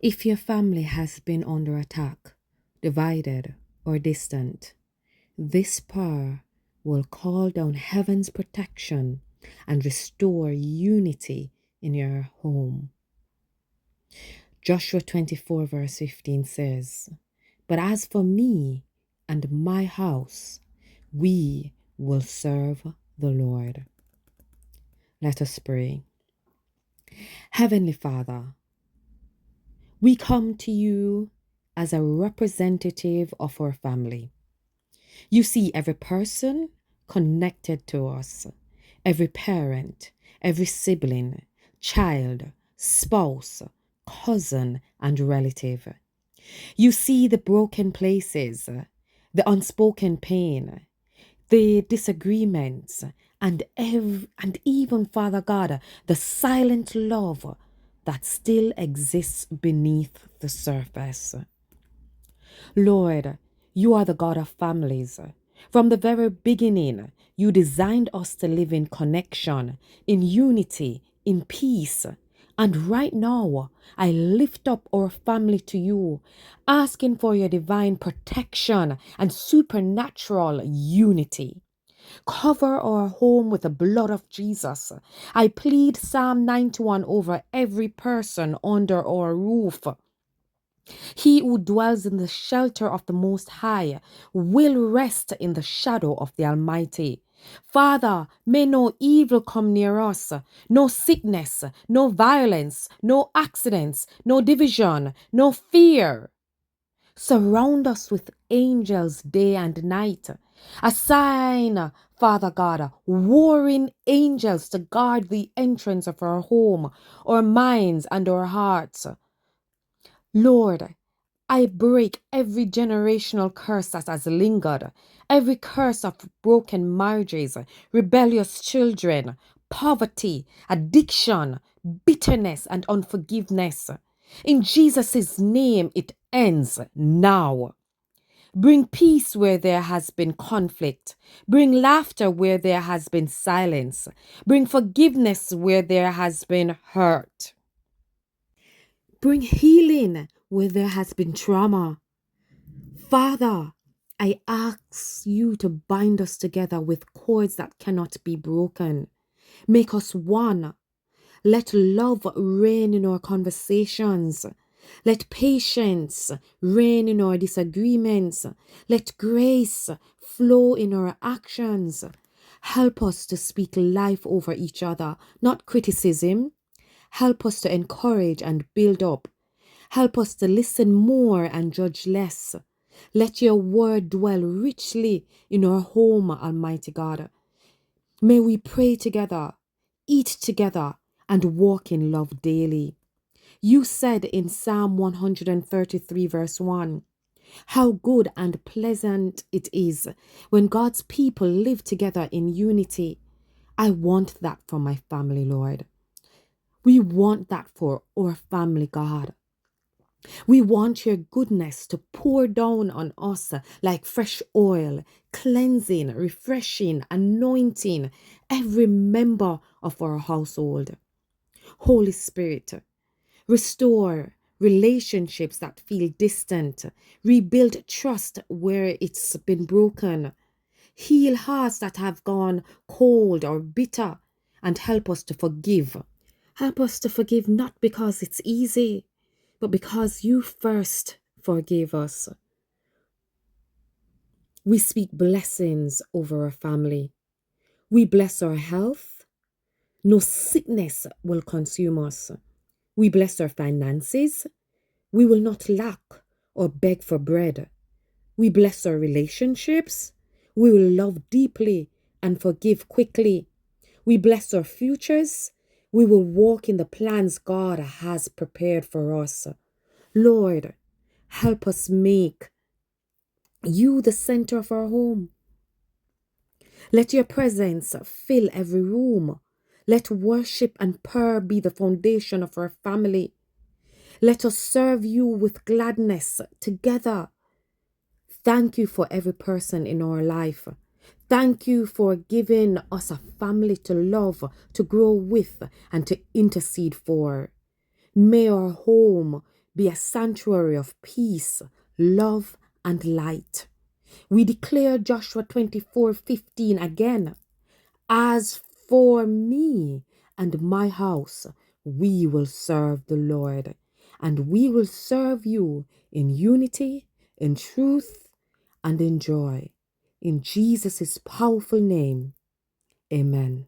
If your family has been under attack, divided, or distant, this prayer will call down heaven's protection and restore unity in your home. Joshua 24, verse 15 says, "But as for me and my house, we will serve the Lord." Let us pray. Heavenly Father, we come to you as a representative of our family. You see every person connected to us, every parent, every sibling, child, spouse, cousin, and relative. You see the broken places, the unspoken pain, the disagreements, and even, Father God, the silent love that still exists beneath the surface. Lord, you are the God of families. From the very beginning, you designed us to live in connection, in unity, in peace. And right now, I lift up our family to you, asking for your divine protection and supernatural unity. Cover our home with the blood of Jesus. I plead Psalm 91 over every person under our roof. He who dwells in the shelter of the Most High will rest in the shadow of the Almighty. Father, may no evil come near us, no sickness, no violence, no accidents, no division, no fear. Surround us with angels day and night. Assign, Father God, warring angels to guard the entrance of our home, our minds, and our hearts. Lord, I break every generational curse that has lingered, every curse of broken marriages, rebellious children, poverty, addiction, bitterness, and unforgiveness. In Jesus' name, it ends now. Bring peace where there has been conflict. Bring laughter where there has been silence. Bring forgiveness where there has been hurt. Bring healing where there has been trauma. Father, I ask you to bind us together with cords that cannot be broken. Make us one. Let love reign in our conversations. Let patience reign in our disagreements. Let grace flow in our actions. Help us to speak life over each other, not criticism. Help us to encourage and build up. Help us to listen more and judge less. Let your word dwell richly in our home, Almighty God. May we pray together, eat together, and walk in love daily. You said in Psalm 133, verse 1, how good and pleasant it is when God's people live together in unity. I want that for my family, Lord. We want that for our family, God. We want your goodness to pour down on us like fresh oil, cleansing, refreshing, anointing every member of our household. Holy Spirit, restore relationships that feel distant, rebuild trust where it's been broken, heal hearts that have gone cold or bitter, and help us to forgive. Help us to forgive not because it's easy, but because you first forgave us. We speak blessings over our family. We bless our health. No sickness will consume us. We bless our finances. We will not lack or beg for bread. We bless our relationships. We will love deeply and forgive quickly. We bless our futures. We will walk in the plans God has prepared for us. Lord, help us make you the center of our home. Let your presence fill every room. Let worship and prayer be the foundation of our family. Let us serve you with gladness together. Thank you for every person in our life. Thank you for giving us a family to love, to grow with, and to intercede for. May our home be a sanctuary of peace, love, and light. We declare Joshua 24:15 again. As for me and my house, we will serve the Lord, and we will serve you in unity, in truth, and in joy. In Jesus' powerful name, amen.